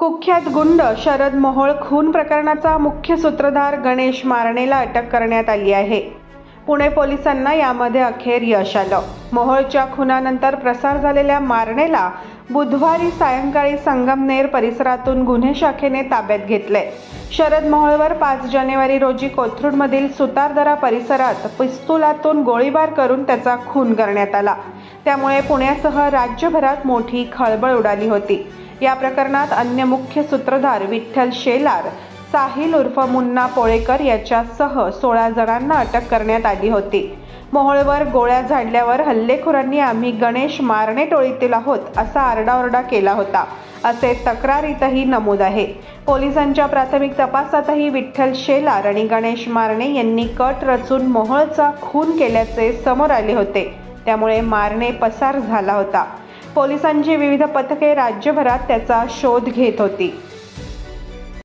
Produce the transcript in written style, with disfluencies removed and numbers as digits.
कुख्यात गुंड शरद मोहोळ खून प्रकरणाचा मुख्य सूत्रधार गणेश मारणेला अटक करण्यात आली आहे। पुणे पोलिसांना यामध्ये अखेर यश आलं। मोहोळच्या खुनानंतर प्रसार झालेल्या मारणेला बुधवारी सायंकाळी संगमनेर परिसरातून गुन्हे शाखेने ताब्यात घेतले। शरद मोहोळवर 5 जानेवारी रोजी कोथरूडमधील सुतारदरा परिसरात पिस्तुलातून गोळीबार करून त्याचा खून करण्यात आला। त्यामुळे पुण्यासह राज्यभरात मोठी खळबळ उडाली होती। या प्रकरणात अन्य मुख्य सूत्रधार विठ्ठल शेलार, साहिल उर्फ मुन्ना पोळेकर याच्यासह 16 जणांना अटक करण्यात आली होती। मोहोळवर गोळ्या झाडल्यावर हल्लेखोरांनी आम्ही गणेश मारणे टोळीतील आहोत असा आरडाओरडा केला होता, असे तक्रारीतही नमूद आहे। पोलिसांच्या प्राथमिक तपासातही विठ्ठल शेलार आणि गणेश मारणे यांनी कट रचून मोहोळचा खून केल्याचे समोर आले होते। त्यामुळे मारणे पसार झाला होता। पोलिसांची विविध पथके राज्यभरात त्याचा शोध घेत होती।